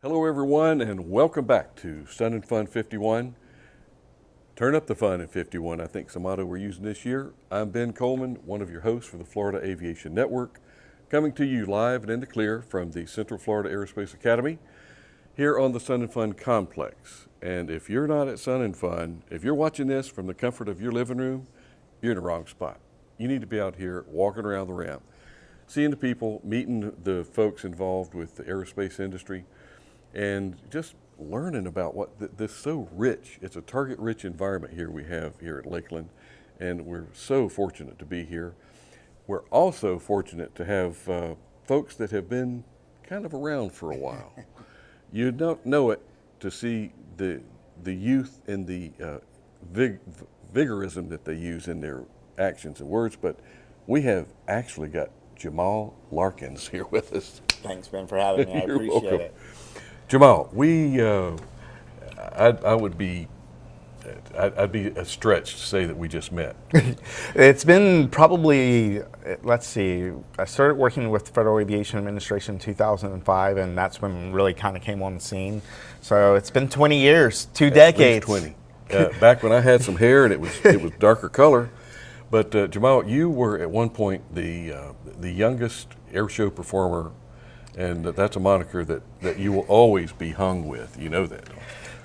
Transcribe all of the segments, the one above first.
Hello everyone and welcome back to Sun and Fun 51. Turn up the fun in 51, I think is the motto we're using this year. I'm Ben Coleman, one of your hosts for the Florida Aviation Network, coming to you live and in the clear from the Central Florida Aerospace Academy here on the Sun and Fun complex. And if you're not at Sun and Fun, if you're watching this from the comfort of your living room, you're in the wrong spot. You need to be out here walking around the ramp, seeing the people, meeting the folks involved with the aerospace industry, and just learning about what this so rich. It's a target-rich environment here we have here at Lakeland, and we're so fortunate to be here. We're also fortunate to have folks that have been kind of around for a while. You don't know it to see the youth and the vigorism that they use in their actions and words, but we have actually got Jamail Larkins here with us. Thanks, Ben, for having me. I You're appreciate welcome. it. Jamail, I'd be a stretch to say that we just met. It's been probably, let's see, I started working with the Federal Aviation Administration in 2005, and that's when really kind of came on the scene. So it's been 20 years, two decades. At least 20. Back when I had some hair and it was darker color. But Jamail, you were at one point the youngest air show performer, and that's a moniker that you will always be hung with. You know that.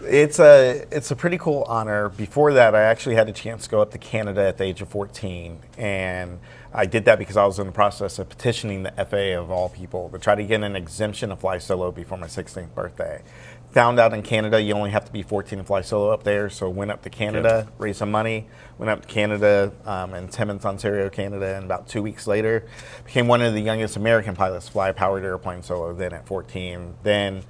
It's a pretty cool honor. Before that, I actually had a chance to go up to Canada at the age of 14, and I did that because I was in the process of petitioning the FAA of all people to try to get an exemption to fly solo before my 16th birthday. Found out in Canada you only have to be 14 to fly solo up there, so went up to Canada, raised some money, went up to Canada in Timmins, Ontario, Canada, and about 2 weeks later became one of the youngest American pilots to fly a powered airplane solo then at 14. Then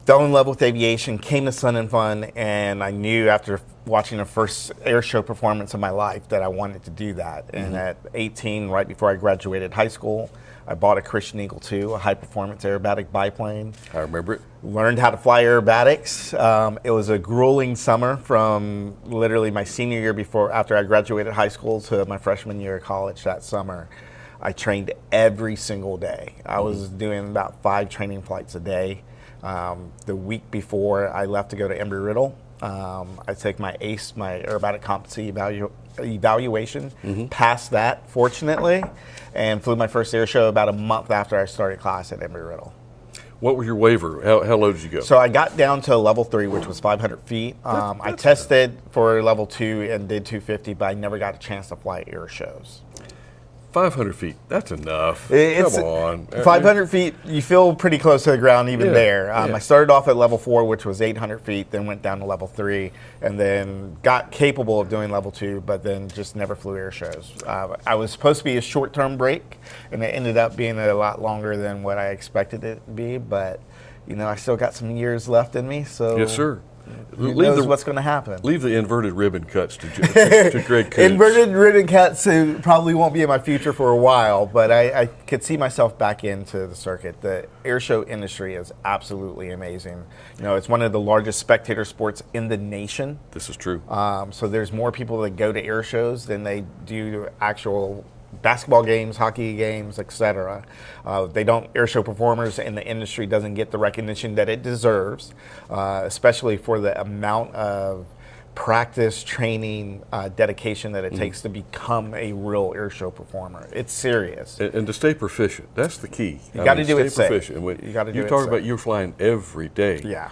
fell in love with aviation, came to Sun and Fun, and I knew after watching the first air show performance of my life that I wanted to do that. Mm-hmm. And at 18, right before I graduated high school, I bought a Christian Eagle II, a high-performance aerobatic biplane. I remember it. Learned how to fly aerobatics. It was a grueling summer from literally my senior year after I graduated high school to my freshman year of college that summer. I trained every single day. I was doing about 5 training flights a day. The week before I left to go to Embry-Riddle, I took my ACE, my aerobatic competency evaluation, passed that, fortunately, and flew my first air show about a month after I started class at Embry-Riddle. What was your waiver? How low did you go? So I got down to level 3, which was 500 feet. I tested for level 2 and did 250, but I never got a chance to fly air shows. 500 feet, that's enough. Come on. 500 feet, you feel pretty close to the ground even there. I started off at level 4, which was 800 feet, then went down to level 3, and then got capable of doing level 2, but then just never flew air shows. I was supposed to be a short-term break, and it ended up being a lot longer than what I expected it to be, but you know, I still got some years left in me, so yes, sir. Who knows what's going to happen? Leave the inverted ribbon cuts to Greg Coots. Inverted ribbon cuts probably won't be in my future for a while, but I could see myself back into the circuit. The air show industry is absolutely amazing. You know, it's one of the largest spectator sports in the nation. This is true. So there's more people that go to air shows than they do actual basketball games, hockey games, etc. Air show performers in the industry doesn't get the recognition that it deserves, especially for the amount of practice, training, dedication that it takes to become a real air show performer. It's serious. And to stay proficient, that's the key. You got to do it safe. Proficient. You got to do it You talk safe. about you're flying every day. Yeah.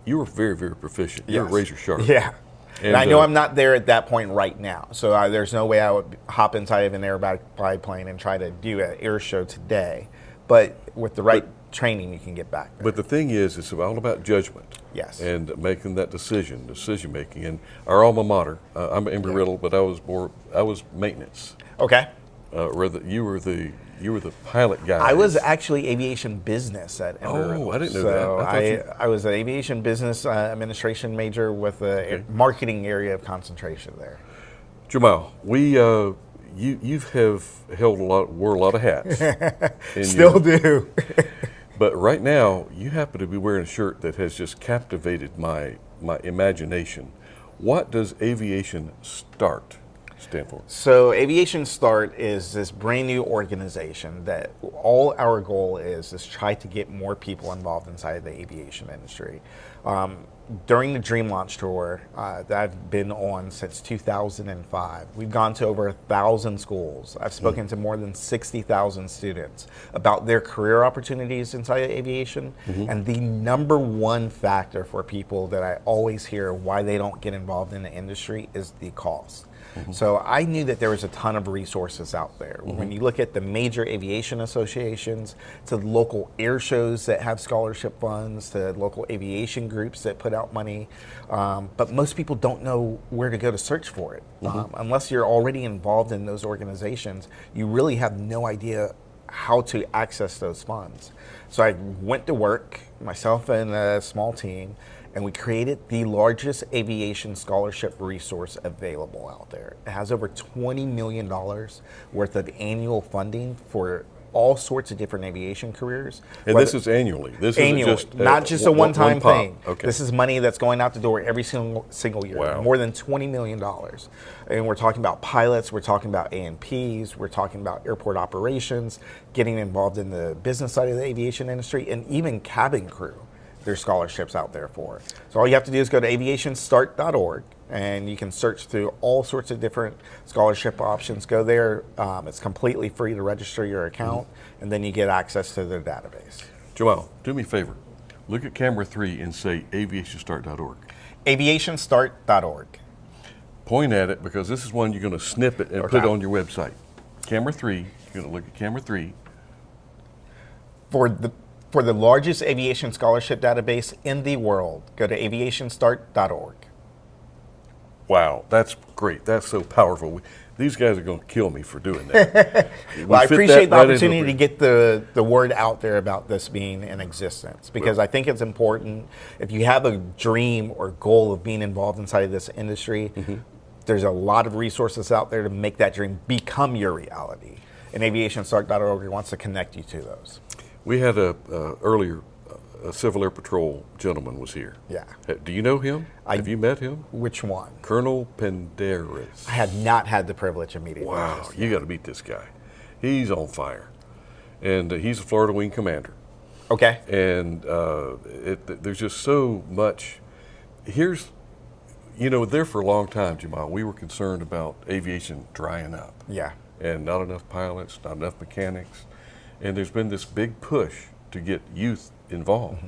You were very, very proficient. Yes. You're razor sharp. Yeah. And I know I'm not there at that point right now, so there's no way I would hop inside of an aerobatic biplane and try to do an air show today. But with the right training, you can get back there. But the thing is, it's all about judgment. Yes. And making that decision making. And our alma mater, I'm Embry-Riddle, but I was maintenance. Okay. You were the pilot guy. I was actually aviation business at Embry-Riddle. Oh, I didn't know that. I was an aviation business administration major with a marketing area of concentration there. Jamail, you wore a lot of hats. Still do. But right now, you happen to be wearing a shirt that has just captivated my imagination. What does aviation start? stand for? So Aviation Start is this brand new organization that all our goal is try to get more people involved inside the aviation industry. During the Dream Launch Tour that I've been on since 2005, we've gone to over 1,000 schools. I've spoken to more than 60,000 students about their career opportunities inside of aviation. And the number one factor for people that I always hear why they don't get involved in the industry is the cost. So I knew that there was a ton of resources out there. When you look at the major aviation associations, to the local air shows that have scholarship funds, to local aviation groups that put out money, but most people don't know where to go to search for it. Unless you're already involved in those organizations, you really have no idea how to access those funds. So I went to work, myself and a small team, and we created the largest aviation scholarship resource available out there. It has over $20 million worth of annual funding for all sorts of different aviation careers. And this is annually? This Annually, isn't just not just a one-time pop. thing. Okay. This is money that's going out the door every single year. Wow. More than $20 million. And we're talking about pilots, we're talking about A&Ps, we're talking about airport operations, getting involved in the business side of the aviation industry, and even cabin crew. There's scholarships out there for. So all you have to do is go to aviationstart.org, and you can search through all sorts of different scholarship options. Go there. It's completely free to register your account, and then you get access to their database. Jamail, do me a favor. Look at camera 3 and say aviationstart.org. Aviationstart.org. Point at it, because this is one you're going to snip it and put it on your website. Camera 3, you're going to look at camera 3. For the largest aviation scholarship database in the world, go to aviationstart.org. Wow, that's great. That's so powerful. These guys are going to kill me for doing that. Well, I appreciate the opportunity to get the word out there about this being in existence, because I think it's important. If you have a dream or goal of being involved inside of this industry, there's a lot of resources out there to make that dream become your reality. And aviationstart.org wants to connect you to those. We had earlier, a Civil Air Patrol gentleman was here. Yeah. Do you know him? Have you met him? Which one? Colonel Penderas. I have not had the privilege of meeting him. Wow, you got to meet this guy. He's on fire. And he's a Florida Wing Commander. Okay. And there's just so much. Here's, there for a long time, Jamail, we were concerned about aviation drying up. Yeah. And not enough pilots, not enough mechanics. And there's been this big push to get youth involved.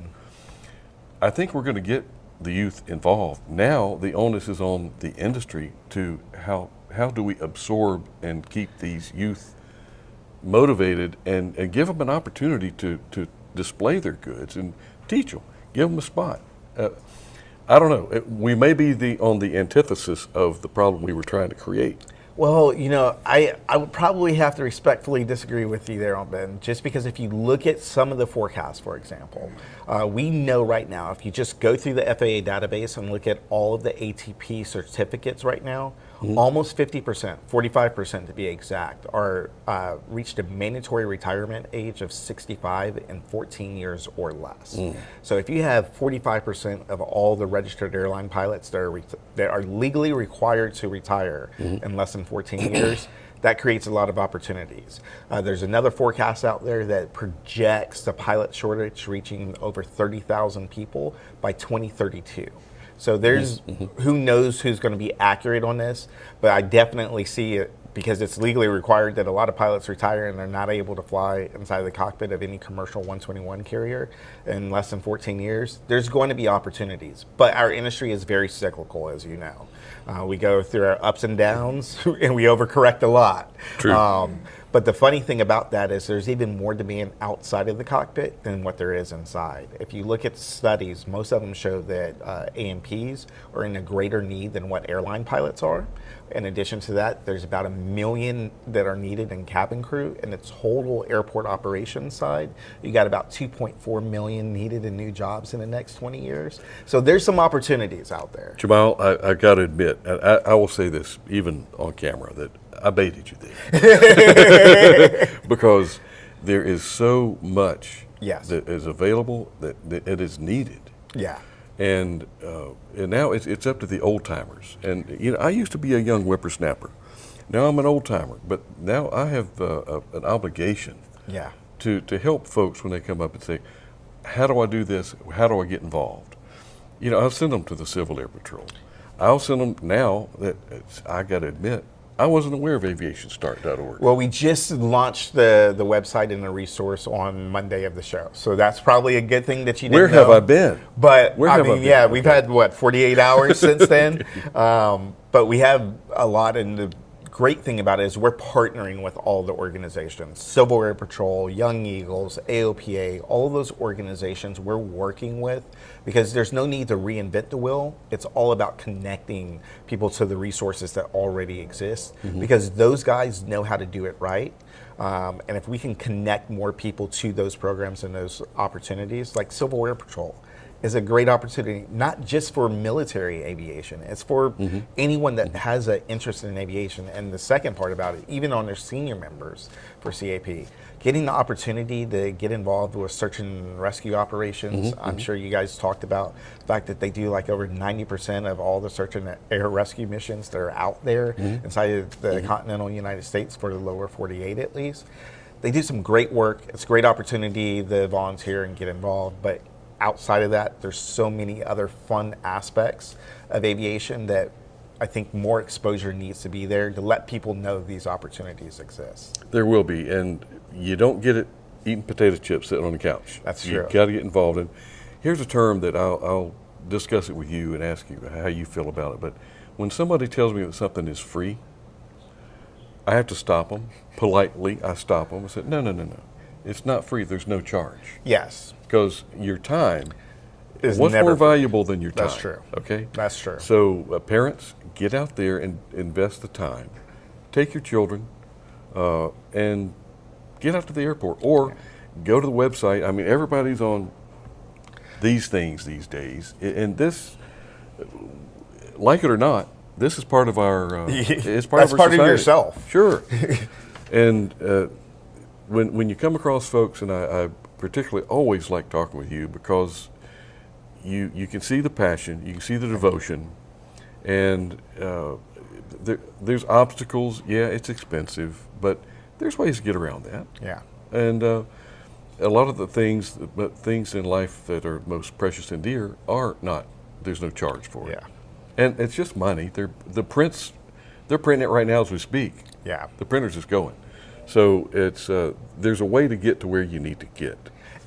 I think we're going to get the youth involved. Now the onus is on the industry to how do we absorb and keep these youth motivated and give them an opportunity to display their goods and teach them, give them a spot. I don't know. We may be on the antithesis of the problem we were trying to create. Well, I would probably have to respectfully disagree with you there, Ben, just because if you look at some of the forecasts, for example, we know right now, if you just go through the FAA database and look at all of the ATP certificates right now, almost 50%, 45% to be exact, are reached a mandatory retirement age of 65 in 14 years or less. So if you have 45% of all the registered airline pilots that are legally required to retire in less than 14 years, that creates a lot of opportunities. There's another forecast out there that projects the pilot shortage reaching over 30,000 people by 2032. So there's, who knows who's going to be accurate on this, but I definitely see it because it's legally required that a lot of pilots retire and they're not able to fly inside the cockpit of any commercial 121 carrier in less than 14 years. There's going to be opportunities, but our industry is very cyclical, as you know. We go through our ups and downs and we overcorrect a lot. True. But the funny thing about that is there's even more demand outside of the cockpit than what there is inside. If you look at studies, most of them show that A&Ps are in a greater need than what airline pilots are. In addition to that, there's about 1 million that are needed in cabin crew. And the total airport operations side, you got about 2.4 million needed in new jobs in the next 20 years. So there's some opportunities out there. Jamail, I got to admit, I will say this even on camera, that I baited you there. Because there is so much that is available that it is needed. Yeah. And now it's up to the old timers. And I used to be a young whippersnapper, Now I'm an old timer, but now I have an obligation Yeah. to help folks when they come up and say, how do I do this? How do I get involved? I'll send them to the Civil Air Patrol. I'll send them now that I got to admit, I wasn't aware of aviationstart.org. Well, we just launched the website and the resource on Monday of the show. So that's probably a good thing that you didn't Where know. have I been? But Where I have I mean, been? yeah, Okay. we've had, 48 hours since then. But we have a lot, and the great thing about it is we're partnering with all the organizations, Civil Air Patrol, Young Eagles, AOPA, all of those organizations we're working with, because there's no need to reinvent the wheel. It's all about connecting people to the resources that already exist, because those guys know how to do it right. And if we can connect more people to those programs and those opportunities, like Civil Air Patrol is a great opportunity, not just for military aviation. It's for anyone that has an interest in aviation. And the second part about it, even on their senior members for CAP, getting the opportunity to get involved with search and rescue operations. I'm sure you guys talked about the fact that they do like over 90% of all the search and air rescue missions that are out there inside of the continental United States, for the lower 48 at least. They do some great work. It's a great opportunity to volunteer and get involved, but outside of that, there's so many other fun aspects of aviation that I think more exposure needs to be there to let people know these opportunities exist. There will be, and you don't get it eating potato chips sitting on the couch. That's true. You've got to get involved in. Here's a term that I'll discuss it with you and ask you how you feel about it. But when somebody tells me that something is free, I have to stop them. Politely, I stop them and say, no. It's not free. There's no charge. Yes. Because your time Is what's never more free. valuable than your time? That's true. Okay? That's true. So parents, get out there and invest the time. Take your children and get out to the airport, or go to the website. I mean, everybody's on these things these days. And this, like it or not, this is part of our, it's part That's of our part of society. yourself. Sure. And when you come across folks, and I particularly always like talking with you, because you can see the passion, you can see the devotion, and there's obstacles. Yeah, it's expensive, but there's ways to get around that. Yeah. And a lot of the things in life that are most precious and dear are not. There's no charge for it. Yeah. And it's just money. They're printing it right now as we speak. Yeah. The printer's just going. So it's there's a way to get to where you need to get.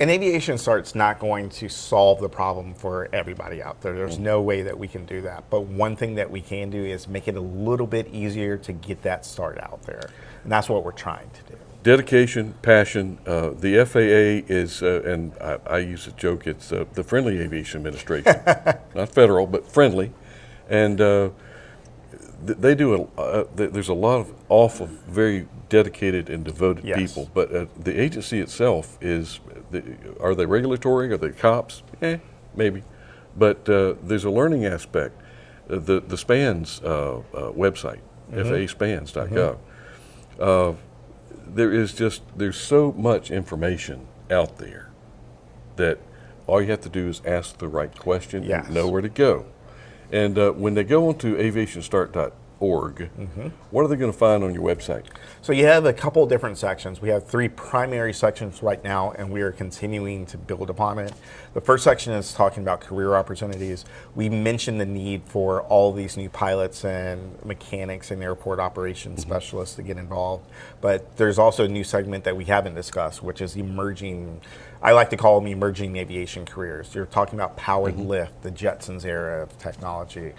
And Aviation Start's not going to solve the problem for everybody out there. There's no way that we can do that. But one thing that we can do is make it a little bit easier to get that start out there. And that's what we're trying to do. Dedication, passion. The FAA is, and I use a joke, it's the Friendly Aviation Administration. Not federal, but friendly. And they do there's a lot of awful, very dedicated and devoted Yes. people. But the agency itself is, are they regulatory? Are they cops? Maybe. But there's a learning aspect. The SPANS website, FAASPANS.gov. There's so much information out there that all you have to do is ask the right question Yes. and know where to go. And when they go onto aviationstart.org, what are they going to find on your website? So you have a couple different sections. We have 3 primary sections right now, and we are continuing to build upon it. The first section is talking about career opportunities. We mentioned the need for all these new pilots and mechanics and airport operations specialists to get involved. But there's also a new segment that we haven't discussed, which is emerging, I like to call them emerging aviation careers. You're talking about powered lift, the Jetsons era of technology,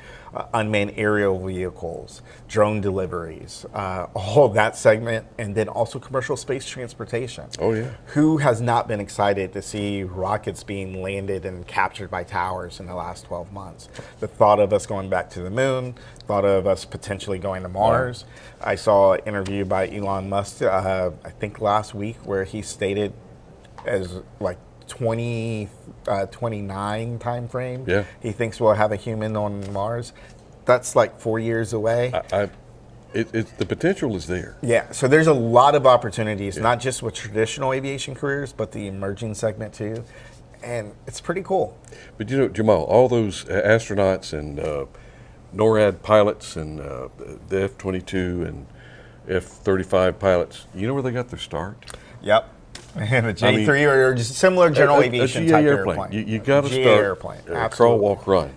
unmanned aerial vehicles, drone deliveries, all that segment, and then also commercial space transportation. Oh, yeah. Who has not been excited to see rockets being landed and captured by towers in the last 12 months? The thought of us going back to the moon, thought of us potentially going to Mars. I saw an interview by Elon Musk, I think last week, where he stated as like 2029 time frame. Yeah. He thinks we'll have a human on Mars. That's like 4 years away. The potential is there. Yeah, so there's a lot of opportunities, not just with traditional aviation careers, but the emerging segment too. And it's pretty cool. But Jamal, all those astronauts and NORAD pilots and the F-22 and F-35 pilots, you know where they got their start? Yep. And a J3 or just similar general aviation a GA type airplane. You got to GA start airplane. crawl, walk, run.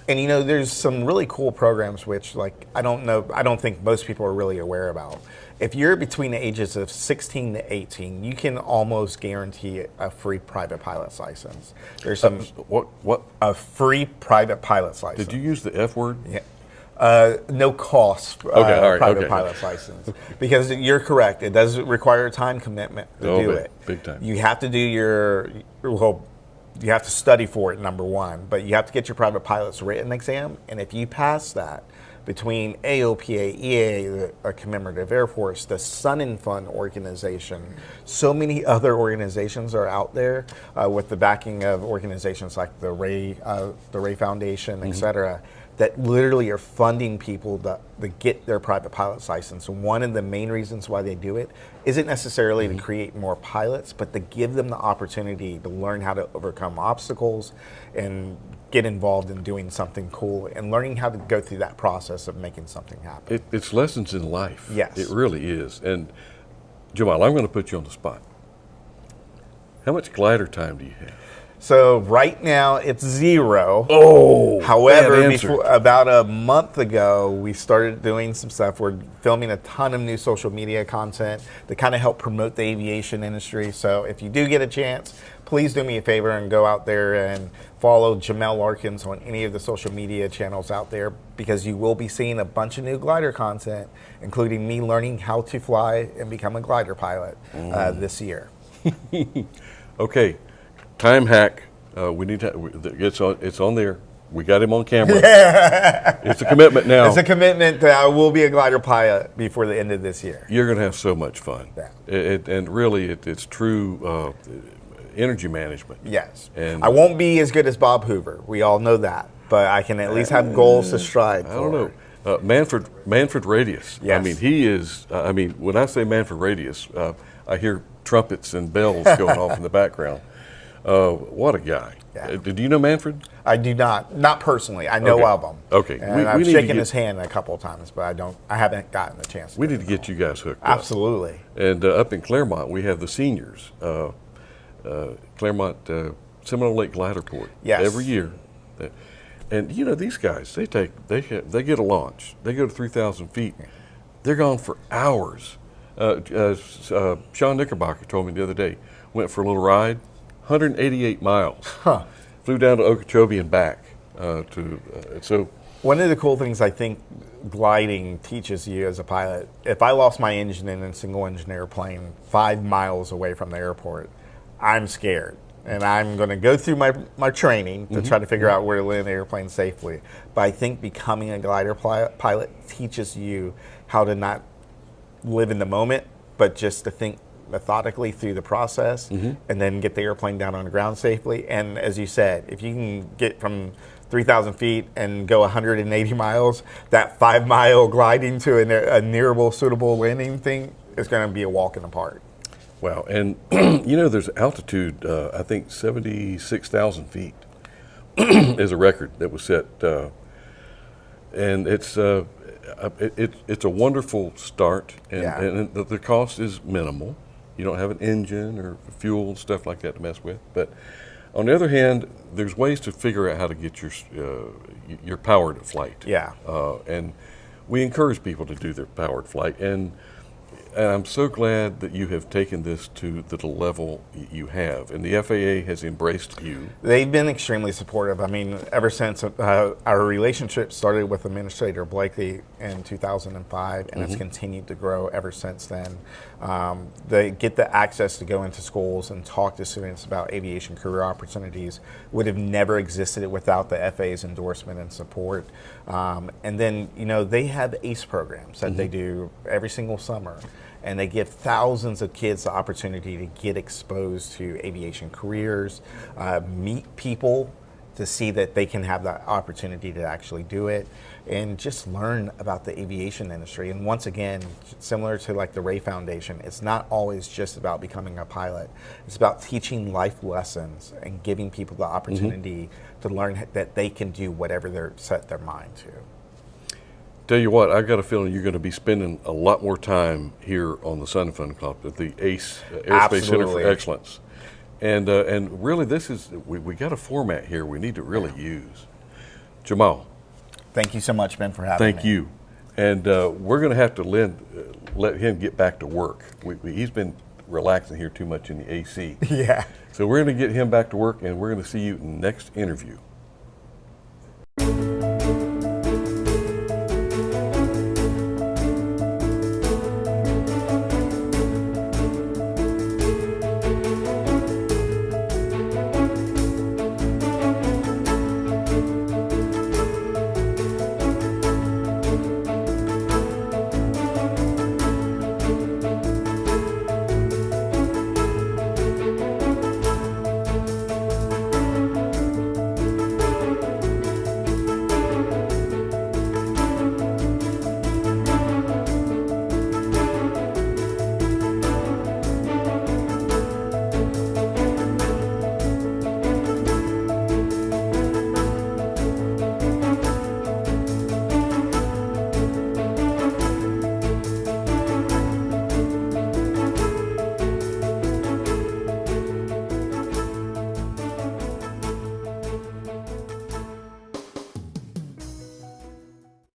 And there's some really cool programs which, like, I don't think most people are really aware about. If you're between the ages of 16 to 18, you can almost guarantee a free private pilot's license. There's some what? A free private pilot's license. Did you use the F word? Yeah. No cost private pilot's license. Because you're correct. It does require a time commitment to do it. Big time. You have to do you have to study for it, number one, but you have to get your private pilot's written exam. And if you pass that, between AOPA, EA, the Commemorative Air Force, the Sun and Fun organization, so many other organizations are out there with the backing of organizations like the Ray Foundation, et cetera, that literally are funding people to get their private pilot's license. And one of the main reasons why they do it isn't necessarily to create more pilots, but to give them the opportunity to learn how to overcome obstacles and get involved in doing something cool and learning how to go through that process of making something happen. It's lessons in life. Yes. It really is. And Jamail, I'm going to put you on the spot. How much glider time do you have? So right now it's 0. Oh, however, about a month ago, we started doing some stuff. We're filming a ton of new social media content to kind of help promote the aviation industry. So if you do get a chance, please do me a favor and go out there and follow Jamail Larkins on any of the social media channels out there, because you will be seeing a bunch of new glider content, including me learning how to fly and become a glider pilot this year. Okay. Time hack. We need to. It's on there. We got him on camera. It's a commitment now. It's a commitment that I will be a glider pilot before the end of this year. You're going to have so much fun. Yeah. And really, it's true energy management. Yes. And I won't be as good as Bob Hoover. We all know that, but I can at least have goals to strive for. I don't know. Manfred Radius. Yes. I mean, he is. When I say Manfred Radius, I hear trumpets and bells going off in the background. What a guy. Yeah. Do you know Manfred? I do not personally. I know of him. Okay. And I've shaken his hand a couple of times, but I haven't gotten the chance. We need to get you guys hooked up. Absolutely. And up in Claremont, we have the seniors, Claremont Seminole Lake Glider Port. Yes. Every year. And these guys, they get a launch. They go to 3,000 feet. They're gone for hours. Sean Knickerbocker told me the other day, went for a little ride. 188 miles. Flew down to Okeechobee and back. So one of the cool things I think gliding teaches you as a pilot, if I lost my engine in a single engine airplane 5 miles away from the airport, I'm scared. And I'm going to go through my training to try to figure out where to land the airplane safely. But I think becoming a glider pilot teaches you how to not live in the moment, but just to think methodically through the process and then get the airplane down on the ground safely. And as you said, if you can get from 3,000 feet and go 180 miles, that 5 mile gliding to a nearable, suitable landing thing is going to be a walk in the park. Wow. And, there's altitude, I think 76,000 feet is a record that was set. And it's a wonderful start. And the cost is minimal. You don't have an engine or fuel and stuff like that to mess with. But on the other hand, there's ways to figure out how to get your powered flight. Yeah. And we encourage people to do their powered flight. And I'm so glad that you have taken this to the level you have. And the FAA has embraced you. They've been extremely supportive. I mean, ever since our relationship started with Administrator Blakely in 2005, and it's continued to grow ever since then. They get the access to go into schools and talk to students about aviation career opportunities would have never existed without the FAA's endorsement and support. And then, they have ACE programs that they do every single summer. And they give thousands of kids the opportunity to get exposed to aviation careers, meet people to see that they can have the opportunity to actually do it, and just learn about the aviation industry. And once again, similar to like the Ray Foundation, it's not always just about becoming a pilot. It's about teaching life lessons and giving people the opportunity to learn that they can do whatever they're set their mind to. Tell you what, I got a feeling you're going to be spending a lot more time here on the Sun and Fun Club at the ACE Aerospace Center for Absolutely. Excellence. And really, this is we got a format here we need to really use. Jamail, Thank you so much, Ben, for having me. thank you. And we're going to have to let him get back to work. He's been relaxing here too much in the AC. Yeah. So we're going to get him back to work, and we're going to see you in the next interview.